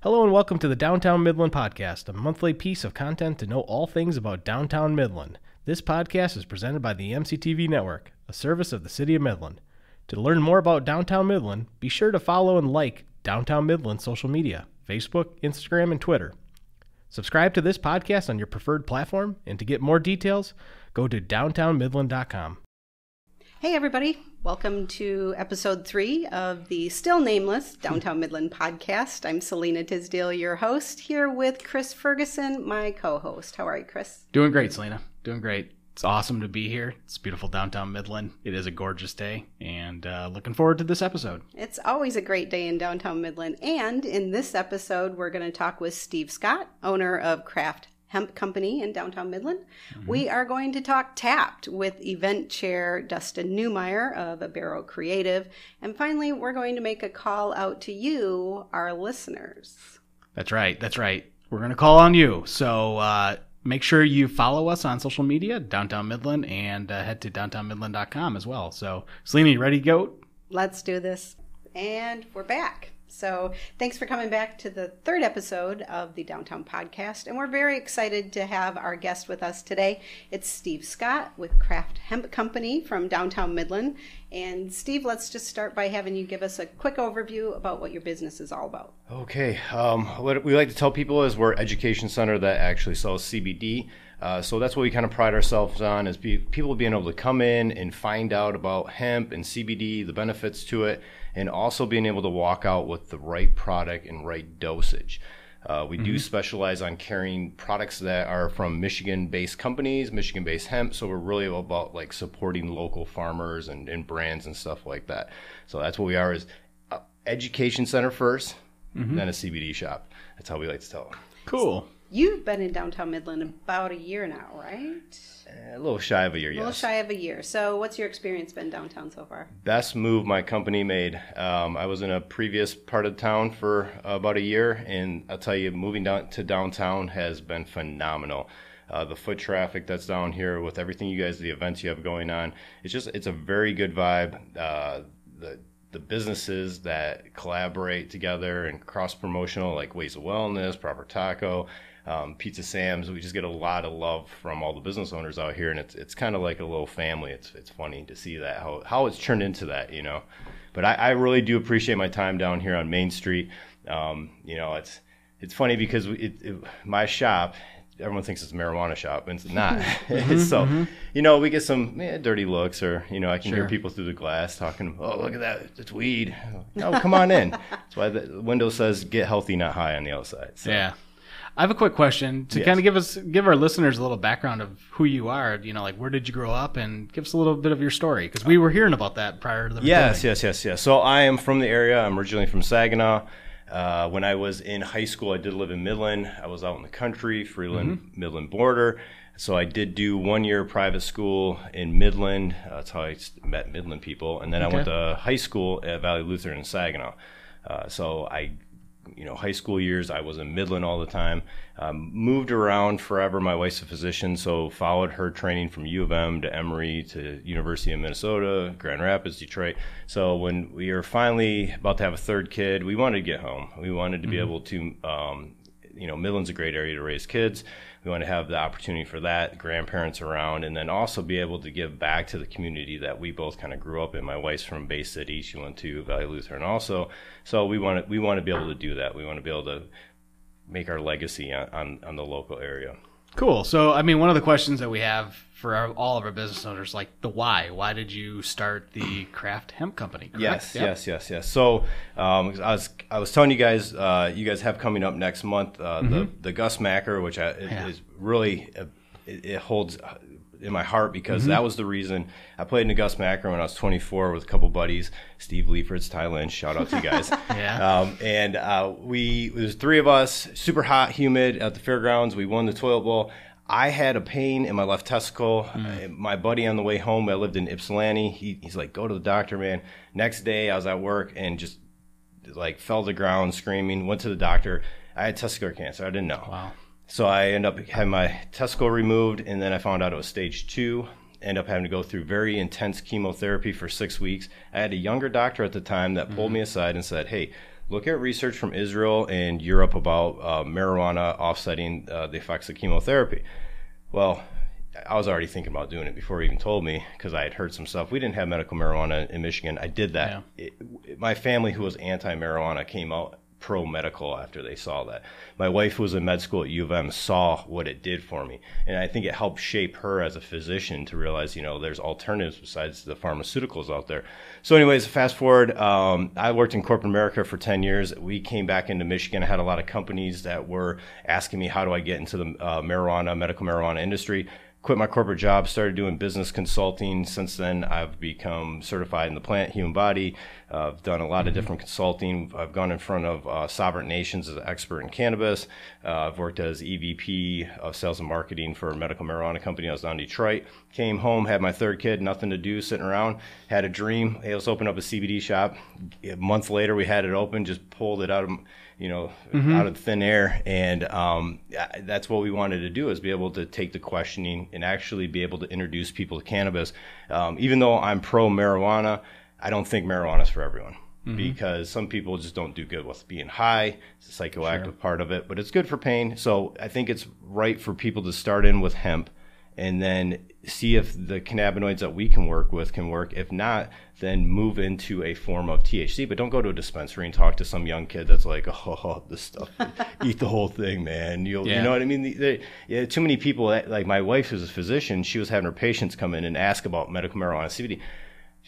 Hello and welcome to the Downtown Midland Podcast, a monthly piece of content to know all things about Downtown Midland. This podcast is presented by the MCTV Network, a service of the City of Midland. To learn more about Downtown Midland, be sure to follow and like Downtown Midland social media, Facebook, Instagram, and Twitter. Subscribe to this podcast on your preferred platform, and to get more details, go to downtownmidland.com. Hey everybody, welcome to episode 3 of the still nameless Downtown Midland Podcast. I'm Selena Tisdale, your host, here with Chris Ferguson, my co-host. How are you, Chris? Doing great, Selena. Doing great. It's awesome to be here. It's beautiful downtown Midland. It is a gorgeous day, and looking forward to this episode. It's always a great day in downtown Midland, and in this episode, we're going to talk with Steve Scott, owner of Hemp Company in downtown Midland. Mm-hmm. We are going to talk Tapped with event chair Dustin Neumeyer of Abero Creative. And finally, we're going to make a call out to you, our listeners. That's right. We're going to call on you. So make sure you follow us on social media, Downtown Midland, and head to downtownmidland.com as well. So, Selena, you ready to go? Let's do this. And we're back. So thanks for coming back to the 3rd episode of the Downtown Podcast. And we're very excited to have our guest with us today. It's Steve Scott with Hemp Company from downtown Midland. And Steve, let's just start by having you give us a quick overview about what your business is all about. Okay. What we like to tell people is we're an education center that actually sells CBD. So that's what we kind of pride ourselves on, is people being able to come in and find out about hemp and CBD, the benefits to it, and also being able to walk out with the right product and right dosage. We do specialize on carrying products that are from Michigan-based companies, Michigan-based hemp, so we're really about like supporting local farmers and brands and stuff like that. So that's what we are, is education center first, then a CBD shop. That's how we like to tell them. Cool. You've been in downtown Midland about a year now, right? A little shy of a year, yes. A little shy of a year. So what's your experience been downtown so far? Best move my company made. I was in a previous part of town for about a year, and I'll tell you, moving down to downtown has been phenomenal. The foot traffic that's down here with everything you guys, the events you have going on, it's a very good vibe. The businesses that collaborate together and cross-promotional, like Ways of Wellness, Proper Taco, Pizza Sam's, we just get a lot of love from all the business owners out here, and it's kind of like a little family. It's funny to see that, how it's turned into that, you know. But I really do appreciate my time down here on Main Street. You know, it's funny because my shop, everyone thinks it's a marijuana shop, and it's not. So, you know, we get some dirty looks, or, you know, I can hear people through the glass talking, oh, look at that, it's weed. No, come on in. That's why the window says, get healthy, not high on the outside. So. Yeah. I have a quick question to kind of give our listeners a little background of who you are. You know, like, where did you grow up, and give us a little bit of your story, because we were hearing about that prior to the recording. Yes. So I am from the area. I'm originally from Saginaw. When I was in high school, I did live in Midland. I was out in the country, Freeland, Midland border. So I did do 1 year private school in Midland. That's how I met Midland people. And then I went to high school at Valley Lutheran in Saginaw. So high school years, I was in Midland all the time. Moved around forever. My wife's a physician, so followed her training from U of M to Emory to University of Minnesota, Grand Rapids, Detroit. So when we were finally about to have a 3rd kid, we wanted to get home. We wanted to be able to, Midland's a great area to raise kids. We want to have the opportunity for that, grandparents around, and then also be able to give back to the community that we both kind of grew up in. My wife's from Bay City. She went to Valley Lutheran also. So we want to be able to do that. We want to be able to make our legacy on the local area. Cool. So, I mean, one of the questions that we have for all of our business owners, like the why. Why did you start the Craft Hemp Company? Correct? Yes. So, I was telling you guys have coming up next month the Gus Macker, which is really it holds in my heart, because that was the reason I played in the Gus Macker when I was 24 with a couple buddies, Steve Leifritz, Ty Lynch, shout out to you guys. It was 3 of us, super hot, humid at the fairgrounds. We won the toilet bowl. I had a pain in my left testicle. My buddy on the way home, I lived in Ypsilanti. He's like, go to the doctor, man. Next day I was at work and just like fell to the ground screaming, went to the doctor. I had testicular cancer. I didn't know. Wow. So I ended up having my testicle removed, and then I found out it was stage 2. Ended up having to go through very intense chemotherapy for 6 weeks. I had a younger doctor at the time that pulled me aside and said, hey, look at research from Israel and Europe about marijuana offsetting the effects of chemotherapy. Well, I was already thinking about doing it before he even told me, because I had heard some stuff. We didn't have medical marijuana in Michigan. I did that. Yeah. My family, who was anti-marijuana, came out pro-medical after they saw that. My wife, who was in med school at U of M, saw what it did for me. And I think it helped shape her as a physician to realize, there's alternatives besides the pharmaceuticals out there. So anyways, fast forward, I worked in corporate America for 10 years. We came back into Michigan. I had a lot of companies that were asking me, how do I get into the medical marijuana industry? Quit my corporate job, started doing business consulting. Since then, I've become certified in the plant, human body. I've done a lot of different consulting. I've gone in front of sovereign nations as an expert in cannabis. I've worked as EVP of sales and marketing for a medical marijuana company. I was down in Detroit. Came home, had my third kid, nothing to do, sitting around. Had a dream. Hey, let's open up a CBD shop. A month later, we had it open, just pulled it out of out of thin air. And that's what we wanted to do, is be able to take the questioning and actually be able to introduce people to cannabis. Even though I'm pro-marijuana, I don't think marijuana is for everyone, because some people just don't do good with being high. It's a psychoactive part of it, but it's good for pain. So I think it's right for people to start in with hemp and then see if the cannabinoids that we can work with can work. If not, then move into a form of THC. But don't go to a dispensary and talk to some young kid that's like, oh, this stuff, eat the whole thing, man. You know what I mean? Too many people, like my wife who's a physician, she was having her patients come in and ask about medical marijuana, CBD.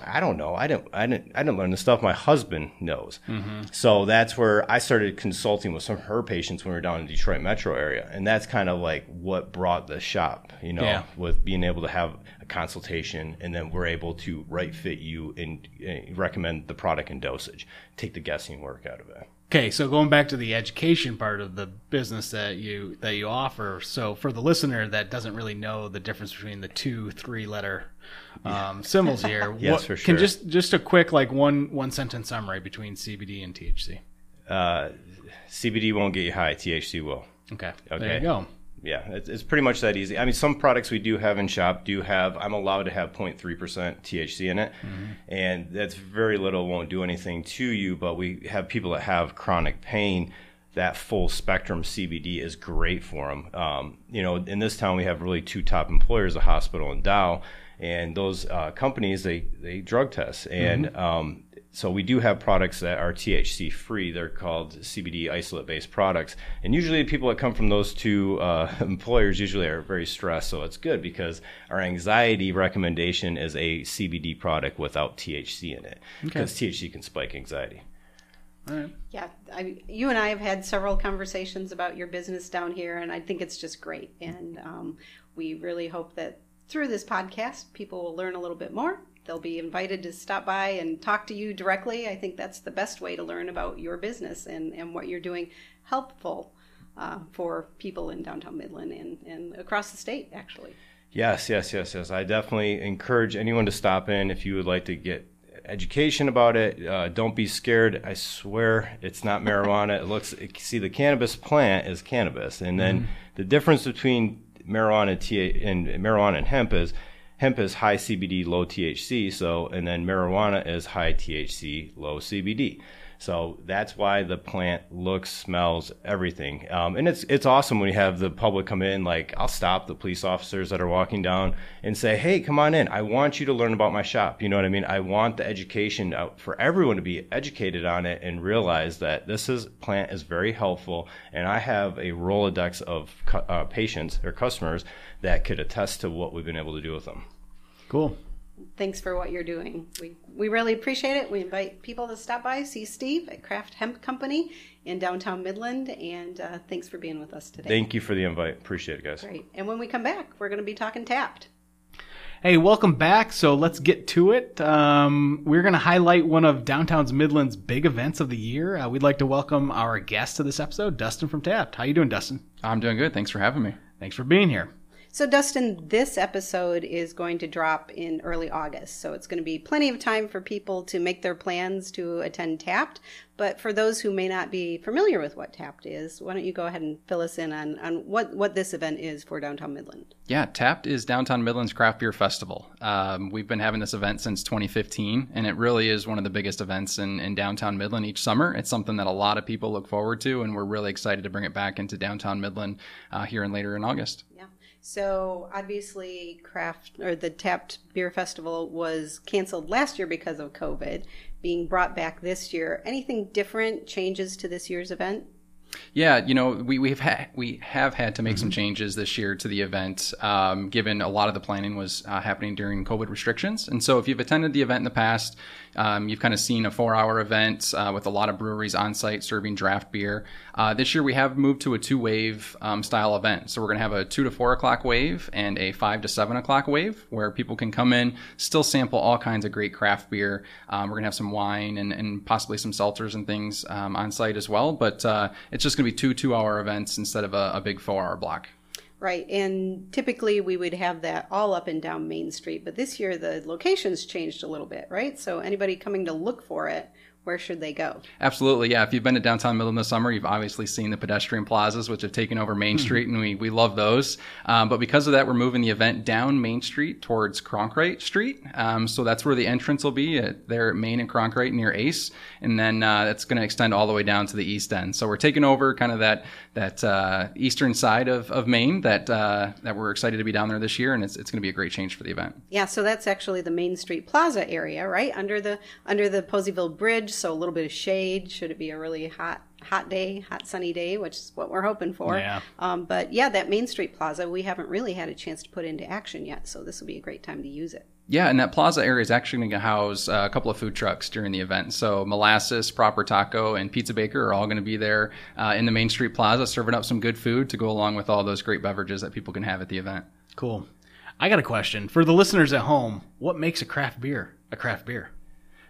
I don't know. I didn't learn the stuff my husband knows. So that's where I started consulting with some of her patients when we were down in the Detroit metro area. And that's kind of like what brought the shop, with being able to have a consultation, and then we're able to right fit you and recommend the product and dosage, take the guessing work out of it. Okay, so going back to the education part of the business that you offer, so for the listener that doesn't really know the difference between the 2-3 letter symbols here, yes, for sure. Can just a quick one sentence summary between CBD and THC. CBD won't get you high, THC will. Okay. There you go. Yeah, it's pretty much that easy. I mean, some products we do have in shop I'm allowed to have 0.3% THC in it, and that's very little, won't do anything to you, but we have people that have chronic pain. That full spectrum CBD is great for them. In this town, we have really two top employers, a hospital and Dow, and those companies, they drug test. And so we do have products that are THC free. They're called CBD isolate based products. And usually people that come from those two employers usually are very stressed. So it's good, because our anxiety recommendation is a CBD product without THC in it, because THC can spike anxiety. All right. Yeah, you and I have had several conversations about your business down here, and I think it's just great. And we really hope that through this podcast, people will learn a little bit more. They'll be invited to stop by and talk to you directly. I think that's the best way to learn about your business and what you're doing, helpful for people in downtown Midland and across the state, actually. Yes. I definitely encourage anyone to stop in if you would like to get education about it. Don't be scared. I swear it's not marijuana. See, the cannabis plant is cannabis, and then the difference between marijuana and hemp is high CBD, low THC. And then marijuana is high THC, low CBD. So that's why the plant looks, smells, everything. And it's awesome when you have the public come in. Like, I'll stop the police officers that are walking down and say, hey, come on in. I want you to learn about my shop. You know what I mean? I want the education out for everyone to be educated on it and realize that plant is very helpful. And I have a Rolodex of patients or customers that could attest to what we've been able to do with them. Cool. Thanks for what you're doing. We really appreciate it. We invite people to stop by, see Steve at Craft Hemp Company in downtown Midland, and thanks for being with us today. Thank you for the invite. Appreciate it, guys. Great. And when we come back, we're going to be talking Tapped. Hey, welcome back. So let's get to it. We're going to highlight one of Downtown Midland's big events of the year. We'd like to welcome our guest to this episode, Dustin from Tapped. How you doing, Dustin? I'm doing good. Thanks for having me. Thanks for being here. So Dustin, this episode is going to drop in early August, so it's going to be plenty of time for people to make their plans to attend Tapped. But for those who may not be familiar with what Tapped is, why don't you go ahead and fill us in on what this event is for Downtown Midland? Yeah, Tapped is Downtown Midland's craft beer festival. We've been having this event since 2015, and it really is one of the biggest events in Downtown Midland each summer. It's something that a lot of people look forward to, and we're really excited to bring it back into Downtown Midland later in August. Yeah. So obviously the Tapped Beer Festival was canceled last year because of COVID, being brought back this year. Anything different, changes to this year's event? Yeah, we have had to make some changes this year to the event, given a lot of the planning was happening during COVID restrictions. And so if you've attended the event in the past, you've kind of seen a 4-hour event with a lot of breweries on site serving draft beer. This year we have moved to a 2-wave style event. So we're going to have a 2 to 4 o'clock wave and a 5 to 7 o'clock wave where people can come in, still sample all kinds of great craft beer. We're going to have some wine and possibly some seltzers and things on site as well. But it's just going to be 2 2-hour events instead of a big 4-hour block. Right, and typically we would have that all up and down Main Street, but this year the location's changed a little bit, right? So anybody coming to look for it, where should they go? Absolutely, yeah. If you've been to Downtown Midland this summer, you've obviously seen the pedestrian plazas, which have taken over Main Street, and we love those. But because of that, we're moving the event down Main Street towards Cronkite Street. So that's where the entrance will be, there at Main and Cronkite near Ace. And then that's going to extend all the way down to the east end. So we're taking over kind of that eastern side of Main that we're excited to be down there this year, and it's going to be a great change for the event. Yeah, so that's actually the Main Street Plaza area, right? Under the Poseyville Bridge. So a little bit of shade. Should it be a really hot sunny day, which is what we're hoping for. Yeah. But yeah, that Main Street Plaza, we haven't really had a chance to put into action yet. So this will be a great time to use it. Yeah, and that plaza area is actually going to house a couple of food trucks during the event. So Molasses, Proper Taco, and Pizza Baker are all going to be there in the Main Street Plaza serving up some good food to go along with all those great beverages that people can have at the event. Cool. I got a question. For the listeners at home, what makes a craft beer a craft beer?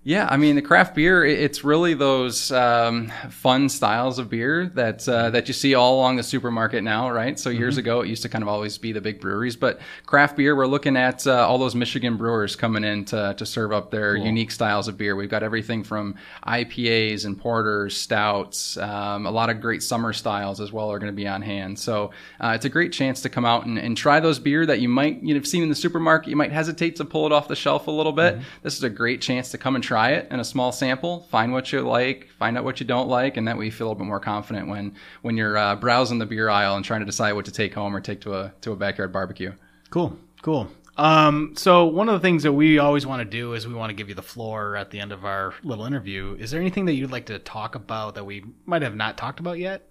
Yeah, I mean, the craft beer, it's really those fun styles of beer that you see all along the supermarket now, right? So years ago, it used to kind of always be the big breweries. But craft beer, we're looking at all those Michigan brewers coming in to serve up their unique styles of beer. We've got everything from IPAs and porters, stouts, a lot of great summer styles as well are going to be on hand. So it's a great chance to come out and try those beer that you might have seen in the supermarket. You might hesitate to pull it off the shelf a little bit. This is a great chance to come and try it in a small sample, find what you like, find out what you don't like, and that way you feel a little bit more confident when you're browsing the beer aisle and trying to decide what to take home or take to a backyard barbecue. Cool. So one of the things that we always want to do is we want to give you the floor at the end of our little interview. Is there anything that you'd like to talk about that we might have not talked about yet,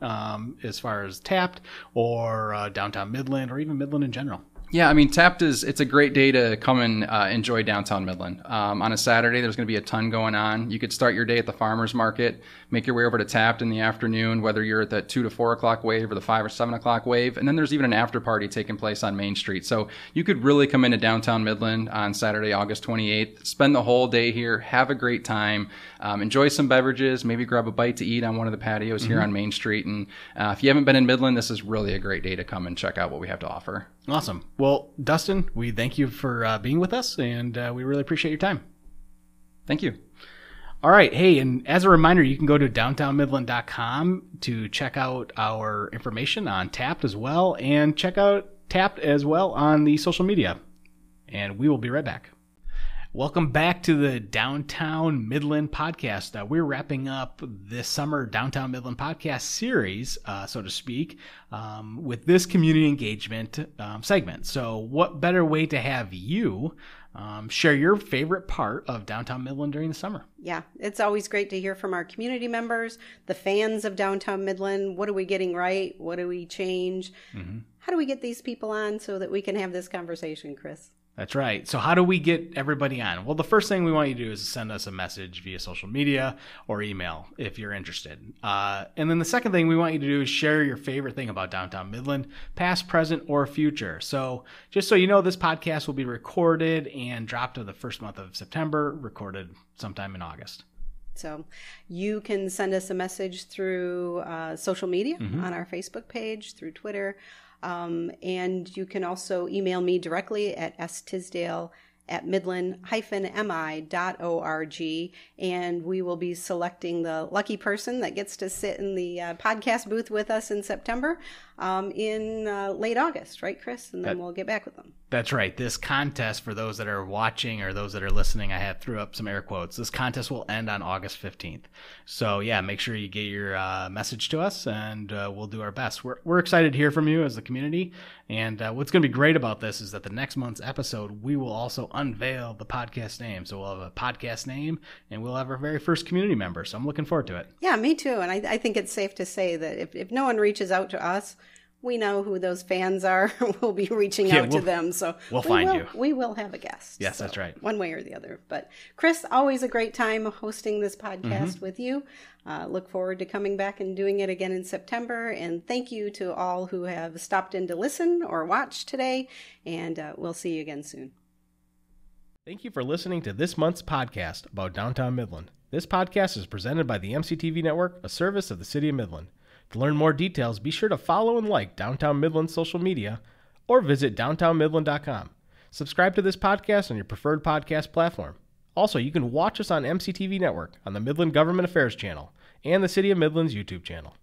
as far as Tapped or Downtown Midland or even Midland in general? Yeah, I mean, Tapped it's a great day to come and enjoy Downtown Midland. On a Saturday, there's going to be a ton going on. You could start your day at the farmer's market, make your way over to Tapped in the afternoon, whether you're at the 2 to 4 o'clock wave or the 5 or 7 o'clock wave. And then there's even an after party taking place on Main Street. So you could really come into Downtown Midland on Saturday, August 28th, spend the whole day here, have a great time, enjoy some beverages, maybe grab a bite to eat on one of the patios here on Main Street. And if you haven't been in Midland, this is really a great day to come and check out what we have to offer. Awesome. Well, Dustin, we thank you for being with us, and we really appreciate your time. Thank you. All right. Hey, and as a reminder, you can go to downtownmidland.com to check out our information on Tapped as well, and check out Tapped as well on the social media. And we will be right back. Welcome back to the Downtown Midland Podcast. We're wrapping up this summer Downtown Midland Podcast series, so to speak, with this community engagement segment. So what better way to have you share your favorite part of Downtown Midland during the summer? Yeah, it's always great to hear from our community members, the fans of Downtown Midland. What are we getting right? What do we change? How do we get these people on so that we can have this conversation, Chris? That's right. So how do we get everybody on? Well, the first thing we want you to do is send us a message via social media or email if you're interested. And then the second thing we want you to do is share your favorite thing about Downtown Midland, past, present, or future. So just so you know, this podcast will be recorded and dropped in the first month of September, recorded sometime in August. So you can send us a message through social media on our Facebook page, through Twitter, and you can also email me directly at stisdale@midland-mi.org, and we will be selecting the lucky person that gets to sit in the podcast booth with us in September in late August, right, Chris? And then we'll get back with them. That's right. This contest, for those that are watching or those that are listening, I threw up some air quotes. This contest will end on August 15th. So, yeah, make sure you get your message to us, and we'll do our best. We're excited to hear from you as the community. And what's going to be great about this is that the next month's episode, we will also unveil the podcast name. So we'll have a podcast name, and we'll have our very first community member. So I'm looking forward to it. Yeah, me too. And I think it's safe to say that if no one reaches out to us, we know who those fans are. We'll be reaching out to them. So we'll find you. We will have a guest. Yes, that's right. One way or the other. But Chris, always a great time hosting this podcast with you. Look forward to coming back and doing it again in September. And thank you to all who have stopped in to listen or watch today. And we'll see you again soon. Thank you for listening to this month's podcast about Downtown Midland. This podcast is presented by the MCTV Network, a service of the City of Midland. To learn more details, be sure to follow and like Downtown Midland's social media or visit downtownmidland.com. Subscribe to this podcast on your preferred podcast platform. Also, you can watch us on MCTV Network on the Midland Government Affairs channel and the City of Midland's YouTube channel.